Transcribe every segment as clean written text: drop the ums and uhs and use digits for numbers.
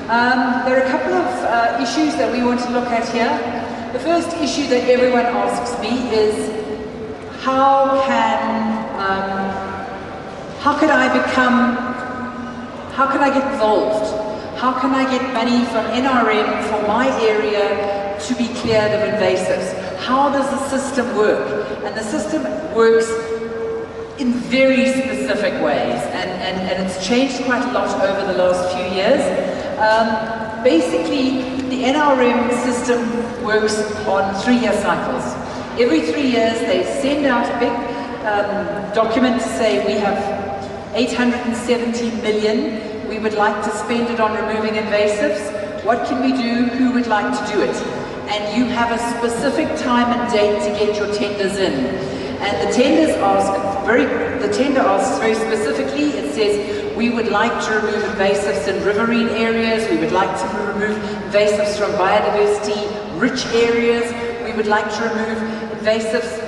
There are a couple of issues that we want to look at here. The first issue that everyone asks me is, how can I get involved? How can I get money from NRM for my area to be cleared of invasives? How does the system work? And the system works in very specific ways, and it's changed quite a lot over the last few years. Basically, the NRM system works on 3-year cycles. Every 3 years, they send out a big document to say, we have 870 million, we would like to spend it on removing invasives. What can we do? Who would like to do it? And you have a specific time and date to get your tenders in. And the tender asks very specifically, it says, we would like to remove invasives in riverine areas, we would like to remove invasives from biodiversity-rich areas, we would like to remove invasives,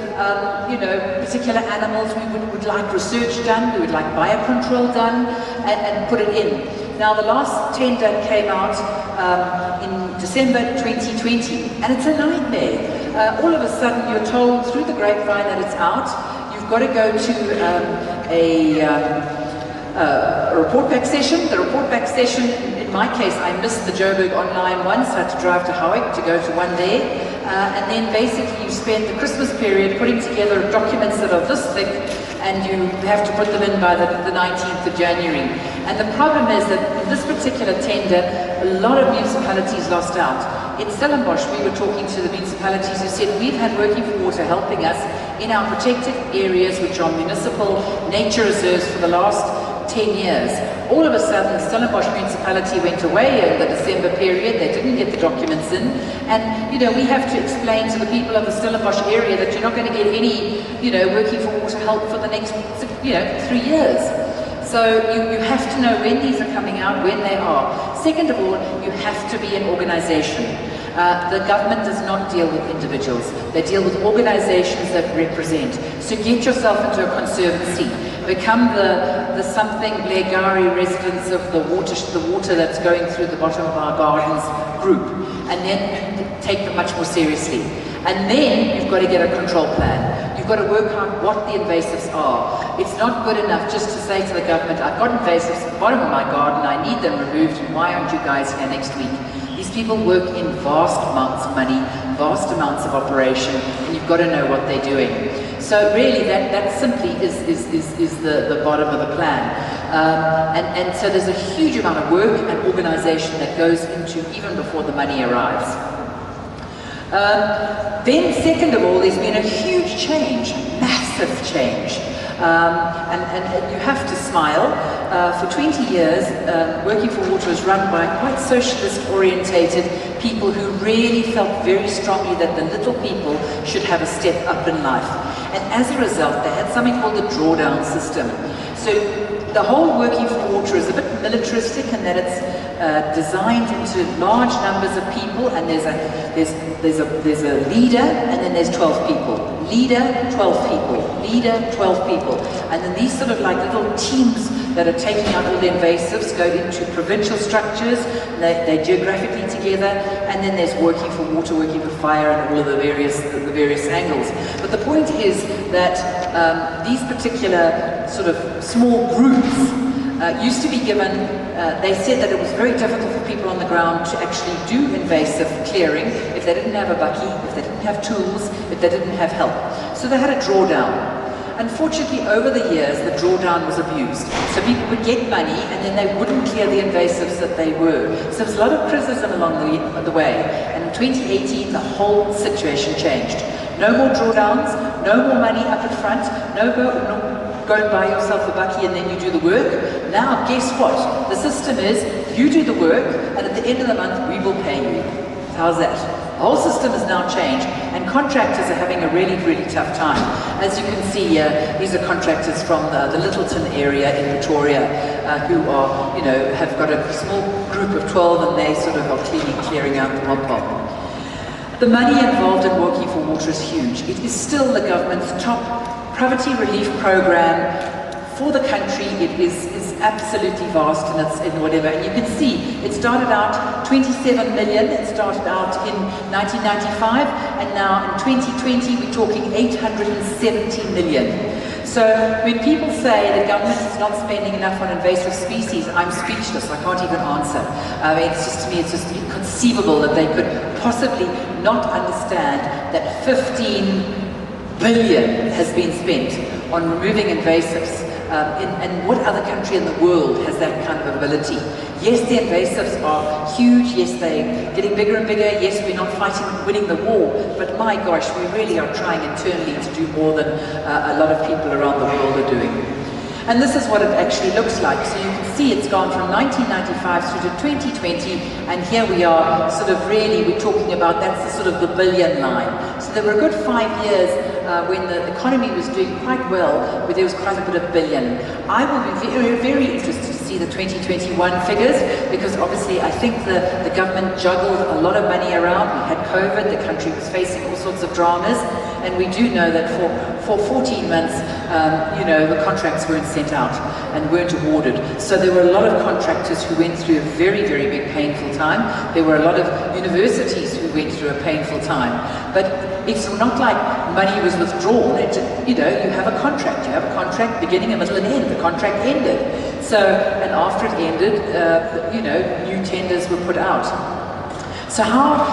particular animals, we would like research done, we would like biocontrol done, and put it in. Now, the last tender came out in December 2020, and it's a nightmare. All of a sudden, you're told through the grapevine that it's out. You've got to go to a report back session. The report back session, in my case, I missed the Joburg online once. I had to drive to Howick to go to one there. And then basically you spend the Christmas period putting together documents that are this thick, and you have to put them in by the 19th of January. And the problem is that in this particular tender, a lot of municipalities lost out. In Stellenbosch, we were talking to the municipalities who said, we've had Working for Water helping us in our protected areas, which are municipal nature reserves, for the last 10 years. All of a sudden, Stellenbosch municipality went away in the December period. They didn't get the documents in. And, we have to explain to the people of the Stellenbosch area that you're not going to get any, Working for Water help for the next, 3 years. So you have to know when these are coming out, when they are. Second of all, you have to be an organization. The government does not deal with individuals. They deal with organizations that represent. So get yourself into a conservancy. Become the something Blairgowrie residents of the water that's going through the bottom of our gardens group. And then take them much more seriously. And then you've got to get a control plan. You've got to work out what the invasives are. It's not good enough just to say to the government, I've got invasives at the bottom of my garden, I need them removed, and why aren't you guys here next week? These people work in vast amounts of money, vast amounts of operation, and you've got to know what they're doing. So really that simply is the bottom of the plan. And so there's a huge amount of work and organization that goes into even before the money arrives. Then second of all, there's been a huge change, massive change. And you have to smile. For 20 years, Working for Water was run by quite socialist-orientated people who really felt very strongly that the little people should have a step up in life. And as a result, they had something called the drawdown system. So the whole Working for Water is a bit militaristic in that it's designed into large numbers of people, and there's a leader, and then there's 12 people. Leader, 12 people. Leader, 12 people. And then these sort of like little teams that are taking out all the invasives go into provincial structures. They're geographically together, and then there's Working for Water, Working for Fire, and all of the various angles. But the point is that these particular sort of small groups used to be given, they said that it was very difficult for people on the ground to actually do invasive clearing if they didn't have a bucky, if they didn't have tools, if they didn't have help. So they had a drawdown. Unfortunately, over the years, the drawdown was abused. So people would get money and then they wouldn't clear the invasives that they were. So there was a lot of criticism along the way. And in 2018, the whole situation changed. No more drawdowns, no more money up in front, no go and buy yourself a bucky and then you do the work. Now, guess what? The system is, you do the work, and at the end of the month, we will pay you. How's that? The whole system has now changed, and contractors are having a really, really tough time. As you can see here, these are contractors from the Littleton area in Pretoria who are, have got a small group of 12, and they sort of are clearing out the mob. The money involved in Working for Water is huge. It is still the government's top poverty relief program for the country. It is absolutely vast in whatever. And you can see it started out 27 million. It started out in 1995, and now in 2020 we're talking 870 million. So when people say the government is not spending enough on invasive species, I'm speechless. I can't even answer. I mean, it's just, to me, it's just inconceivable that they could possibly not understand that 15 billion has been spent on removing invasives. And what other country in the world has that kind of ability? Yes, the invasives are huge. Yes, they're getting bigger and bigger. Yes, we're not winning the war. But my gosh, we really are trying internally to do more than a lot of people around the world are doing. And this is what it actually looks like. So you can see it's gone from 1995 through to 2020, and here we are sort of really, we're talking about, that's the sort of the billion line. So there were a good 5 years when the economy was doing quite well, where there was quite a bit of billion. I will be very, very interested to see the 2021 figures, because obviously I think the government juggled a lot of money around. We had COVID, the country was facing all sorts of dramas, and we do know that for 14 months, you know, the contracts weren't sent out and weren't awarded. So there were a lot of contractors who went through a very, very big painful time. There were a lot of universities who went through a painful time. But it's not like money was withdrawn. You know, you have a contract. You have a contract beginning, a middle, and end. The contract ended. So, and after it ended, you know, new tenders were put out. So how,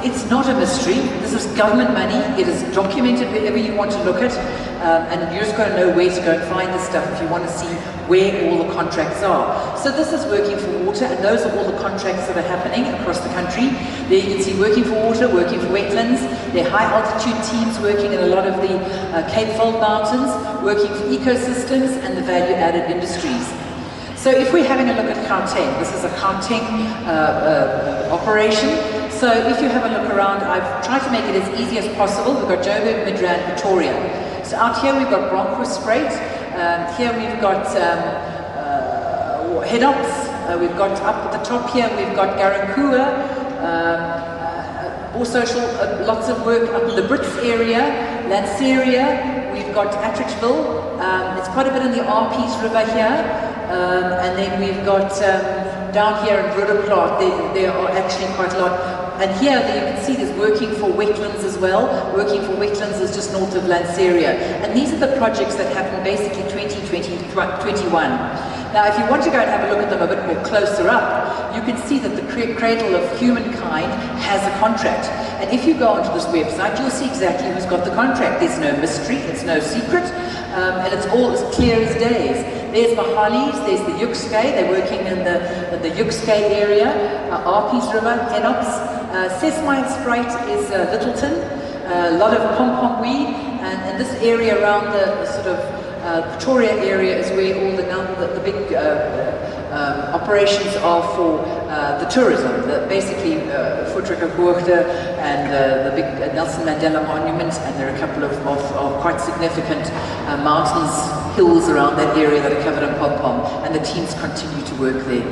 it's not a mystery. This is government money. It is documented wherever you want to look at. And you just got to know where to go and find this stuff if you want to see where all the contracts are. So this is working for water, and those are all the contracts that are happening across the country. There you can see working for water, working for wetlands. There are high altitude teams working in a lot of the Cape Fold Mountains, working for ecosystems and the value added industries. So if we're having a look at Gauteng, this is a Gauteng operation. So if you have a look around, I've tried to make it as easy as possible. We've got Joburg, Midrand, Pretoria. So out here we've got Bronkhorstspruit. Here we've got Headops. We've got up at the top here, we've got Garankua. More social, lots of work up in the Brits area, Lanseria. We've got Atteridgeville. It's quite a bit in the Arpies River here. And then we've got down here in Broederplaat, there are actually quite a lot. And here you can see there's working for wetlands as well. Working for wetlands is just north of Lanseria. And these are the projects that happen basically 2021. Now if you want to go and have a look at them a bit more closer up, you can see that the cradle of humankind has a contract. And if you go onto this website, you'll see exactly who's got the contract. There's no mystery, it's no secret, and it's all as clear as days. There's Mahali's, there's the Yuxkay, they're working in the Yuxkay area, Arpies River, Henops. Sesame Sprite is Littleton, a lot of pom-pom weed, and this area around the sort of Pretoria area is where all the big operations are for the tourism, basically Voortrekker and the big Nelson Mandela Monument, and there are a couple of quite significant mountains, hills around that area that are covered in pom-pom, and the teams continue to work there.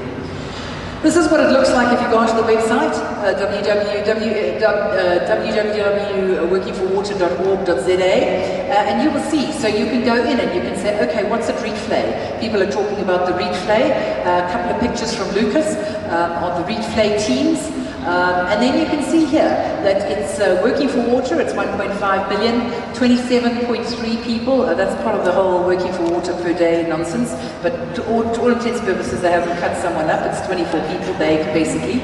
This is what it looks like if you go onto the website, www.workingforwater.org.za, and you will see. So you can go in and you can say, okay, what's a reed flay? People are talking about the reed flay. A couple of pictures from Lucas of the reed flay teams. And then you can see here that it's working for water, it's 1.5 billion, 27.3 people, that's part of the whole working for water per day nonsense, but to all intents and purposes they haven't cut someone up, it's 24 people day basically.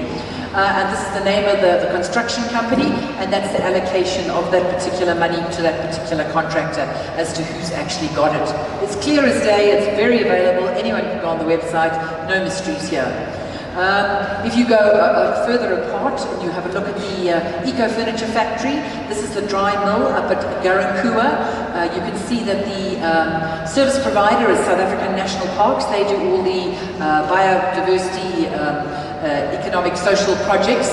And this is the name of the construction company, and that's the allocation of that particular money to that particular contractor as to who's actually got it. It's clear as day, it's very available, anyone can go on the website, no mysteries here. If you go further apart and you have a look at the Eco Furniture Factory, this is the dry mill up at Garankua. You can see that the service provider is South African National Parks. They do all the biodiversity, economic, social projects,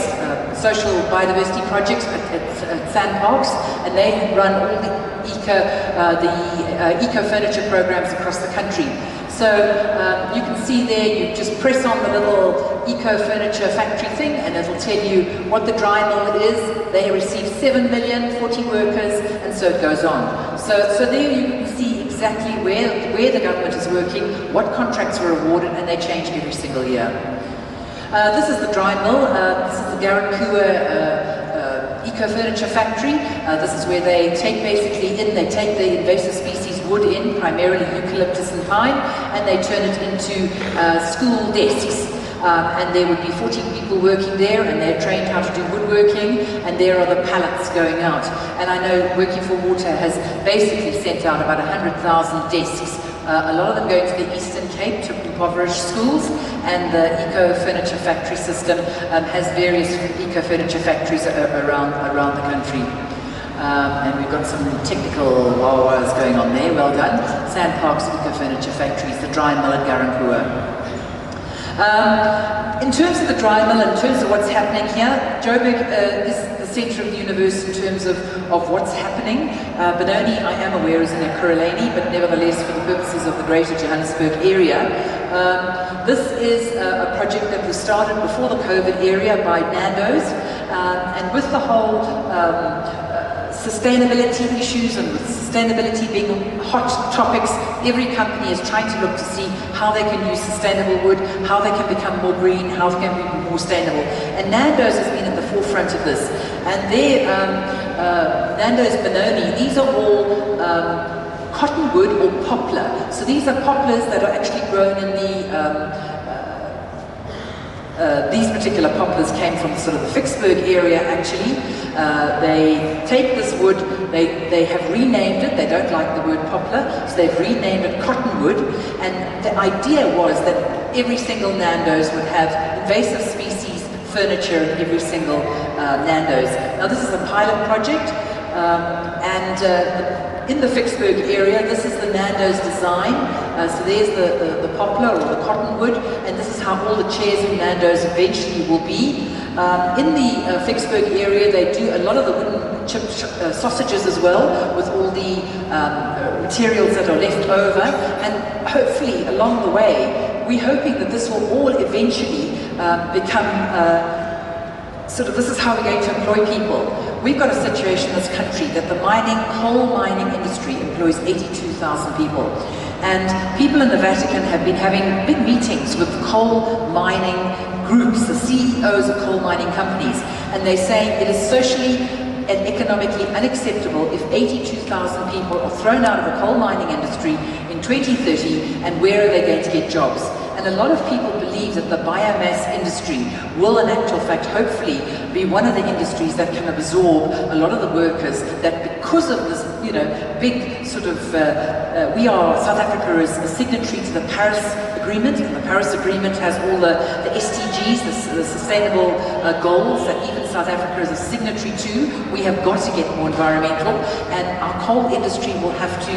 social biodiversity projects at sand parks, and they run all the eco furniture programs across the country. So you can see there, you just press on the little Eco Furniture Factory thing and it'll tell you what the dry mill is. They receive 7 million, 40 workers, and so it goes on. So there you can see exactly exactly where the government is working, what contracts were awarded, and they change every single year. This is the dry mill. This is the Garankua eco-furniture factory. This is where they take they take the invasive species wood in, primarily eucalyptus and pine, and they turn it into school desks. And there would be 14 people working there, and they're trained how to do woodworking, and there are the pallets going out. And I know Working for Water has basically sent out about 100,000 desks, a lot of them going to the Eastern Cape to impoverished schools, and the eco-furniture factory system has various eco-furniture factories around the country. And we've got some technical wah-wahs going on there, well done. Sandparks, eco-furniture factories, the dry mill at Garankua. In terms of the dry mill, in terms of what's happening here, Joburg is the centre of the universe in terms of what's happening. Benoni, I am aware, is in Ekurhuleni, but nevertheless, for the purposes of the greater Johannesburg area, this is a project that was started before the COVID area by Nando's, and with the whole sustainability issues, and with sustainability being hot topics, every company is trying to look to see how they can use sustainable wood, how they can become more green, how they can be more sustainable. And Nando's has been at the forefront of this. And their Nando's Benoni, these are all cottonwood or poplar. So these are poplars that are actually grown in these particular poplars came from sort of the Vicksburg area, actually. They take this wood, they have renamed it, they don't like the word poplar, so they've renamed it cottonwood, and the idea was that every single Nando's would have invasive species furniture in every single Nando's. Now this is a pilot project, in the Vicksburg area, this is the Nando's design. So there's the poplar or the cottonwood, and this is how all the chairs in Nando's eventually will be. In the Vicksburg area, they do a lot of the wooden chip sausages as well, with all the materials that are left over, and hopefully along the way, we're hoping that this will all eventually become this is how we're going to employ people. We've got a situation in this country that the coal mining industry employs 82,000 people. And people in the Vatican have been having big meetings with coal mining groups, the CEOs of coal mining companies, and they're saying it is socially and economically unacceptable if 82,000 people are thrown out of the coal mining industry in 2030, and where are they going to get jobs? And a lot of people believe that the biomass industry will, in actual fact, hopefully be one of the industries that can absorb a lot of the workers, that because of this, big sort of, South Africa is a signatory to the Paris Agreement, and the Paris Agreement has all the SDGs, the sustainable goals that even South Africa is a signatory to. We have got to get more environmental, and our coal industry will have to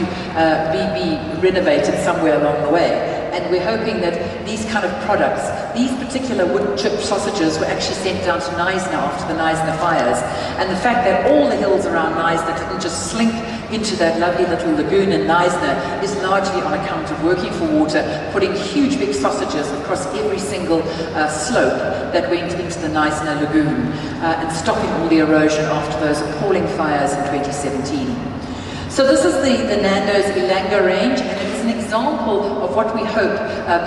be renovated somewhere along the way. And we're hoping that these kind of products, these particular wood chip sausages, were actually sent down to Knysna after the Knysna fires. And the fact that all the hills around Knysna didn't just slink into that lovely little lagoon in Knysna is largely on account of Working for Water putting huge big sausages across every single slope that went into the Knysna lagoon, and stopping all the erosion after those appalling fires in 2017. So this is the Nando's Ilanga range, and it's an example of what we hope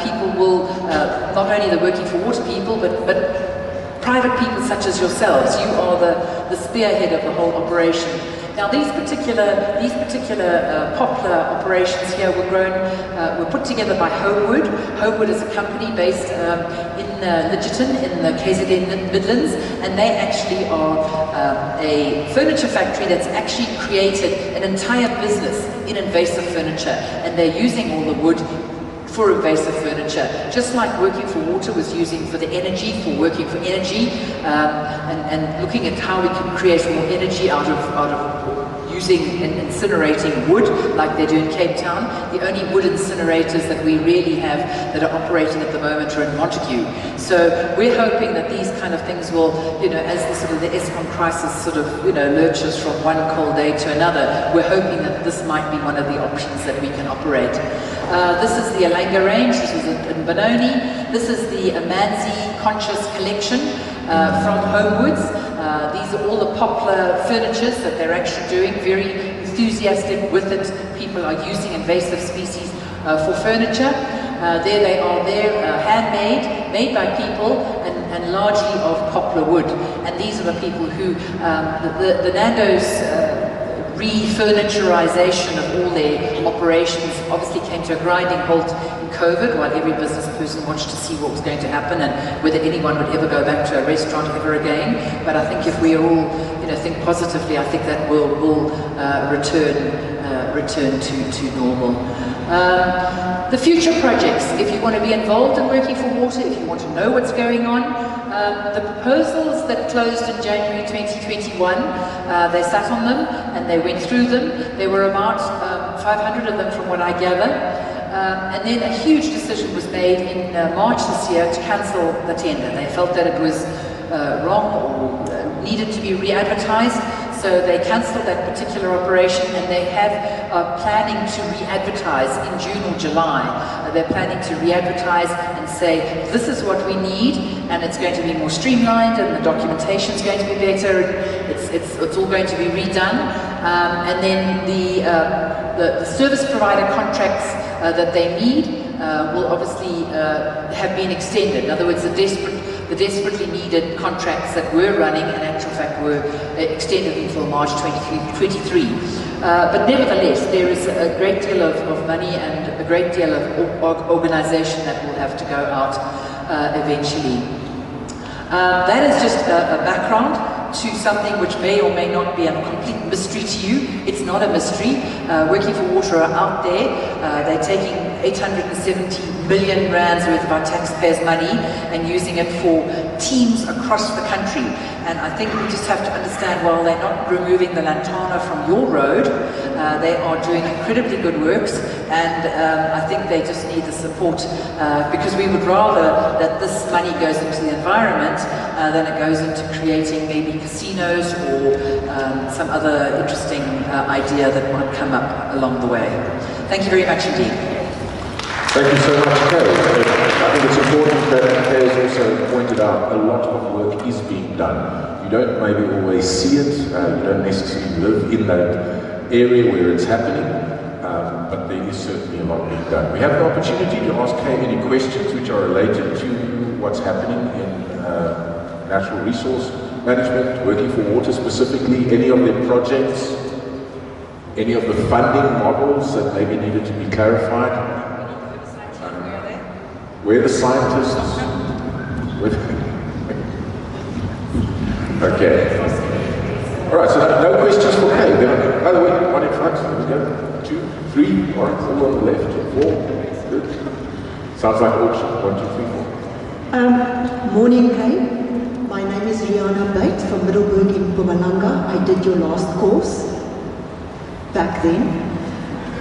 people will, not only the Working for Water people, but private people such as yourselves. You are the spearhead of the whole operation. Now these particular poplar operations here were put together by Homewood. Homewood is a company based in Lidgerton in the KZN Midlands, and they actually are a furniture factory that's actually created an entire business in invasive furniture, and they're using all the wood for invasive furniture, just like Working for Water was using for the energy, for Working for Energy, and looking at how we can create more energy out of using and incinerating wood, like they do in Cape Town. The only wood incinerators that we really have that are operating at the moment are in Montague. So we're hoping that these kind of things will, as the Eskom crisis lurches from one cold day to another, we're hoping that this might be one of the options that we can operate. This is the Ilanga range, this is in Benoni. This is the Amanzi Conscious Collection from Homewoods. These are all the poplar furnitures that they're actually doing, very enthusiastic with it. People are using invasive species for furniture. There they are there, handmade, made by people, and largely of poplar wood. And these are the people who, the Nando's refurniturization of all their operations obviously came to a grinding halt in COVID, while every business person watched to see what was going to happen and whether anyone would ever go back to a restaurant ever again. But I think if we are all, think positively, I think that world will return to normal. The future projects, if you want to be involved in Working for Water, if you want to know what's going on, the proposals that closed in January 2021, they sat on them and they went through them. There were about 500 of them from what I gather. And then a huge decision was made in March this year to cancel the tender. They felt that it was wrong or needed to be re-advertised. So they cancelled that particular operation, and they are planning to re-advertise in June or July. They're planning to re-advertise and say, this is what we need, and it's going to be more streamlined, and the documentation is going to be better. It's all going to be redone. And then the service provider contracts that they need will obviously have been extended. In other words, the desperately needed contracts that were running, in actual fact, were extended until March 2023. But nevertheless, there is a great deal of money and a great deal of organization that will have to go out eventually. That is just a background to something which may or may not be a complete mystery to you. It's not a mystery. Working for Water are out there. They're taking 870 million rands worth of our taxpayers' money and using it for teams across the country. And I think we just have to understand, while they're not removing the lantana from your road, they are doing incredibly good works, and I think they just need the support, because we would rather that this money goes into the environment than it goes into creating maybe casinos or some other interesting idea that might come up along the way. Thank you very much indeed. Thank you so much, Kay. I think it's important that Kay has also pointed out a lot of work is being done. You don't maybe always see it, you don't necessarily live in that area where it's happening, but there is certainly a lot being done. We have the opportunity to ask Kay any questions which are related to what's happening in natural resource management, Working for Water specifically, any of their projects, any of the funding models that maybe needed to be clarified. Where the scientists? Okay. All right, so no questions for Kay. By the way, one in front. There we go. 2, 3, all right, 4 on the left, 4. Good. Sounds like auction. 1, 2, 3, 4. Morning, Kay. My name is Rihanna Bate from Middleburg in Mpumalanga. I did your last course back then.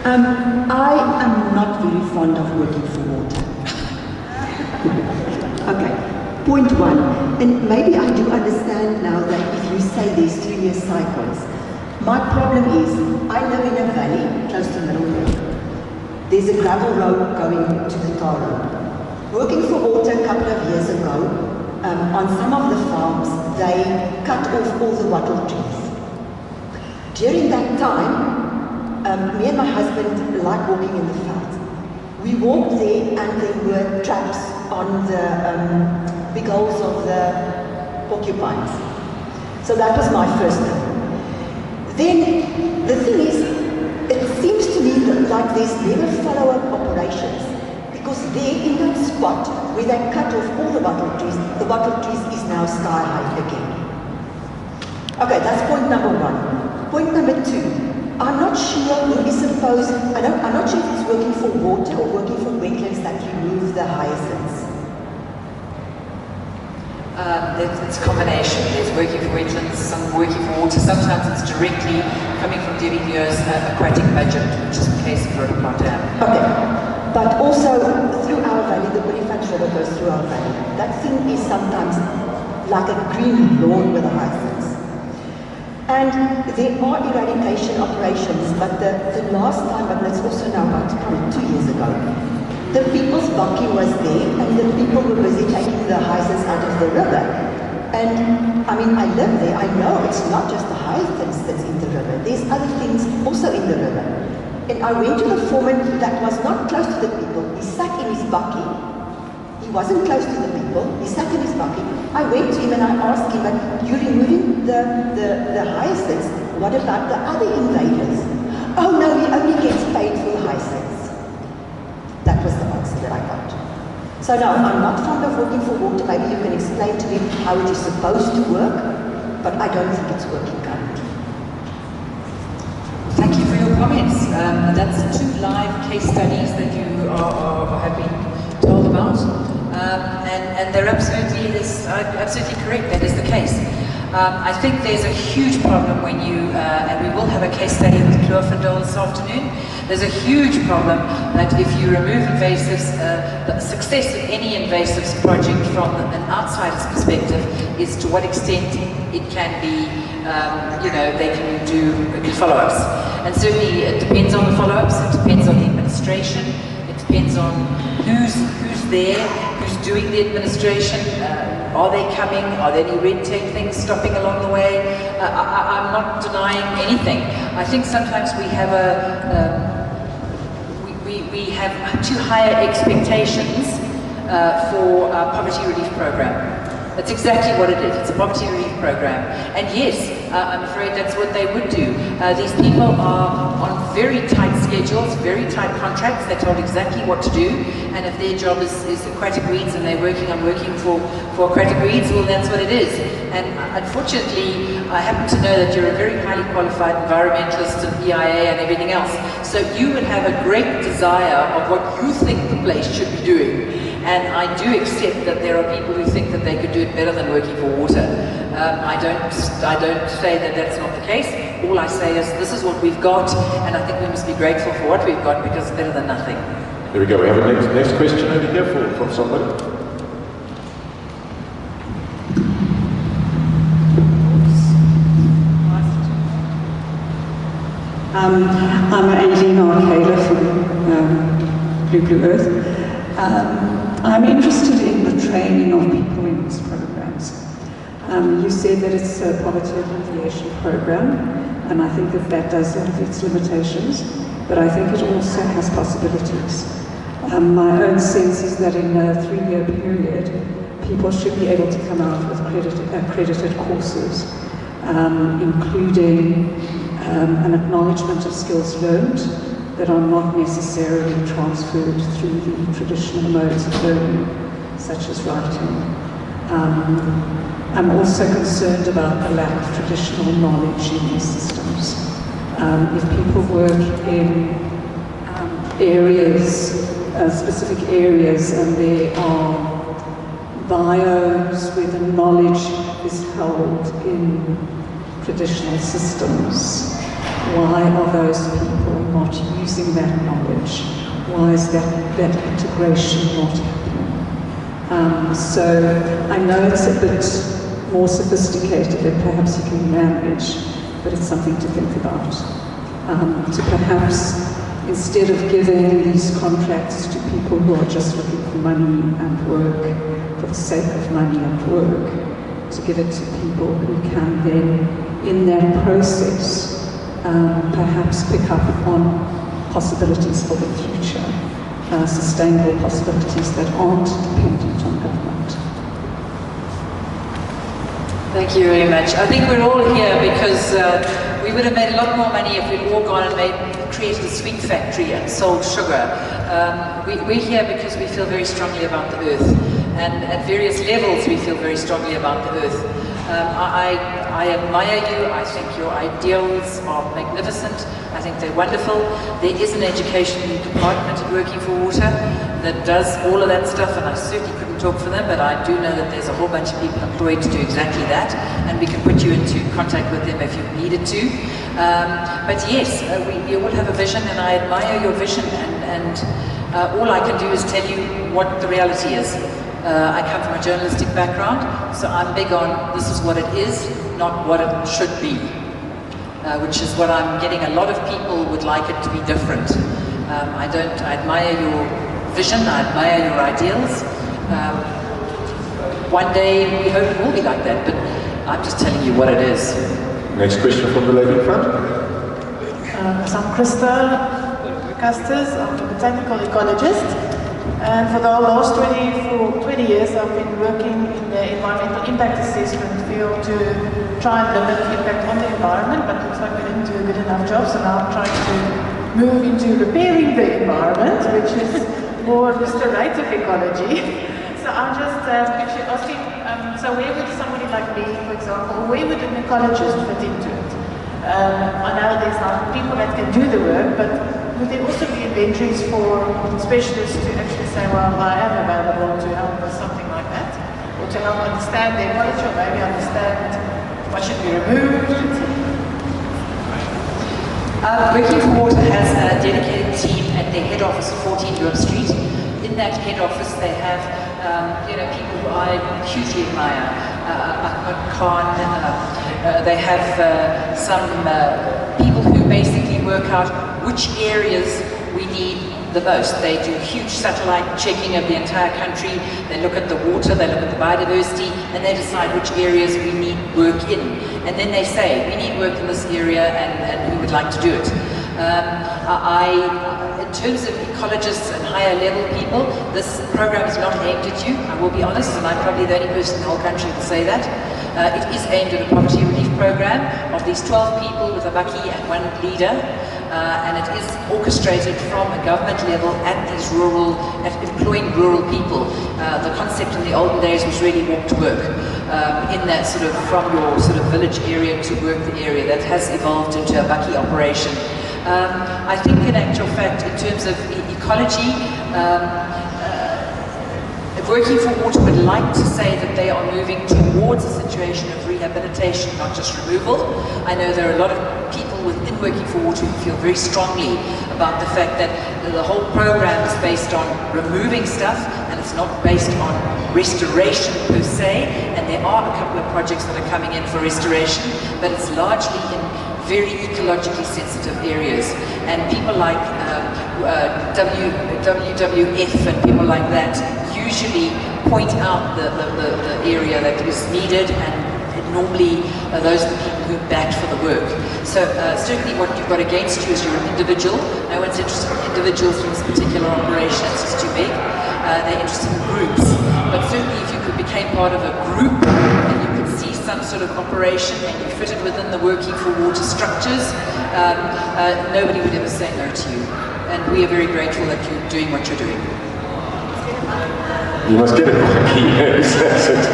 I am not very fond of working for water. Okay, point 1, and maybe I do understand now that if you say there's 3-year cycles. My problem is, I live in a valley close to Middleburg. There's a gravel road going to the tar road. Working for Water a couple of years ago, on some of the farms, they cut off all the wattle trees. During that time, me and my husband like walking in the veld. We walked there and there were traps on the big holes of the porcupines. So that was my first thing. Then, the thing is, it seems to me like there's never follow-up operations, because there in that spot where they cut off all the wattle trees is now sky high again. Okay, that's point number 1. Point number 2. I'm not sure who is supposed, I'm not sure if it's Working for Water or Working for Wetlands that remove the hyacinths. It's a combination. There's Working for Wetlands, some Working for Water. Sometimes it's directly coming from DVDO's aquatic budget, which is the case of Rhodopart Dam. Okay, but also through our valley, the Olifant River goes through our valley. That thing is sometimes like a green lawn with the hyacinths. And there are eradication operations, but the last time, but that's also now about probably 2 years ago, the people's bakkie was there and the people were busy taking the hyacinths out of the river. And I mean, I live there, I know it's not just the hyacinths that's in the river. There's other things also in the river. And I went to the foreman that was not close to the people. He sat in his bakkie. He wasn't close to the people. He sat in his bakkie. I went to him and I asked him, but you're removing the hyacinths. What about the other invaders? Oh no, he only gets paid for the hyacinths. That was the answer that I got. So no, I'm not fond of working for water. Maybe you can explain to me how it is supposed to work, but I don't think it's working currently. Thank you for your comments. That's 2 live case studies that you have been told about, and they're absolutely correct. That is the case. I think there's a huge problem when you, and we will have a case study with Kloofendal this afternoon. There's a huge problem that if you remove invasives, the success of any invasives project from an outsider's perspective is to what extent it can be, they can follow ups. And certainly it depends on the follow-ups, it depends on the administration, it depends on who's there, who's doing the administration, are they coming, are there any red tape things stopping along the way? I'm not denying anything. I think sometimes we have we have too higher expectations for our poverty relief program. That's exactly what it is. It's a poverty relief program. And yes, I'm afraid that's what they would do. These people are on very tight schedules, very tight contracts. They're told exactly what to do. And if their job is aquatic weeds and they're working for aquatic weeds, well, that's what it is. And unfortunately, I happen to know that you're a very highly qualified environmentalist and EIA and everything else. So you would have a great desire of what you think the place should be doing. And I do accept that there are people who think that they could do it better than working for water. I don't say that that's not the case. All I say is this is what we've got, and I think we must be grateful for what we've got because it's better than nothing. There we go. We have a next question over here from somebody. I'm Angelina Arcala from Blue Earth. I'm interested in the training of people in these programs. You said that it's a poverty alleviation program, and I think that does have its limitations, but I think it also has possibilities. My own sense is that in a 3-year period, people should be able to come out with accredited courses, including an acknowledgement of skills learned that are not necessarily transferred through the traditional modes of learning, such as writing. I'm also concerned about the lack of traditional knowledge in these systems. If people work in specific areas, and there are biomes where the knowledge is held in traditional systems, why are those people not using that knowledge? Why is that integration not happening? So I know it's a bit more sophisticated than perhaps you can manage, but it's something to think about. To perhaps, instead of giving these contracts to people who are just looking for money and work for the sake of money and work, to give it to people who can then, in that process, perhaps pick up on possibilities for the future, sustainable possibilities that aren't dependent on government. Thank you very much. I think we're all here because we would have made a lot more money if we'd all gone and created a sweet factory and sold sugar. We're here because we feel very strongly about the earth, and at various levels we feel very strongly about the earth. I admire you. I think your ideals are magnificent. I think they're wonderful. There is an education department at Working for Water that does all of that stuff, and I certainly couldn't talk for them, but I do know that there's a whole bunch of people employed to do exactly that, and we can put you into contact with them if you needed to. But yes, we all have a vision, and I admire your vision, and all I can do is tell you what the reality is. I come from a journalistic background, so I'm big on this is what it is, not what it should be, which is what I'm getting. A lot of people would like it to be different. I admire your vision, I admire your ideals. one day we hope it will be like that, but I'm just telling you what it is. Next question from the lady in front. So I'm Krista Custis, I'm a botanical ecologist, and for the last 20 years I've been working in the environmental impact assessment field to try and limit the impact on the environment, but it looks like we didn't do a good enough job, so now I'm trying to move into repairing the environment, which is more restorative ecology. So I'm just actually asking, so where would somebody like me, for example, where would an ecologist fit into it? I know there's not people that can do the work, but would there also be inventories for specialists to actually say, well, I am available to help with something like that? Or to help understand the ecology, or maybe understand what should be removed? Working for Water has a dedicated team at their head office at 14 Europe Street. In that head office they have people who I hugely admire. Ahmad Khan, they have some people who basically work out which areas we need the most. They do huge satellite checking of the entire country. They look at the water, they look at the biodiversity, and they decide which areas we need work in. And then they say, we need work in this area and we would like to do it. In terms of ecologists and higher level people, this program is not aimed at you, I will be honest, and I'm probably the only person in the whole country who will say that. It is aimed at a poverty relief program of these 12 people with a bakkie and one leader, and it is orchestrated from a government level at employing rural people. The concept in the olden days was really walk to work, in that sort of from your sort of village area to work the area. That has evolved into a bakkie operation. I think in actual fact, in terms of ecology, Working for Water would like to say that they are moving towards a situation of rehabilitation, not just removal. I know there are a lot of people within Working for Water who feel very strongly about the fact that the whole program is based on removing stuff and it's not based on restoration per se, and there are a couple of projects that are coming in for restoration, but it's largely in very ecologically sensitive areas, and people like WWF and people like that usually point out the area that is needed, and normally those are the people who back for the work. So certainly what you've got against you is you're an individual. No one's interested in individuals in this particular operation, it's just too big. They're interested in groups, but certainly if you became part of a group and you could see some sort of operation and you fitted within the Working for Water structures, nobody would ever say no to you. And we are very grateful that you're doing what you're doing. You must get it back, yes, that's it.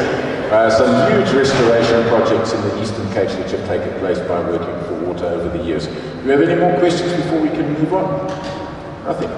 Some huge restoration projects in the Eastern Cape which have taken place by Working for Water over the years. Do you have any more questions before we can move on? Nothing.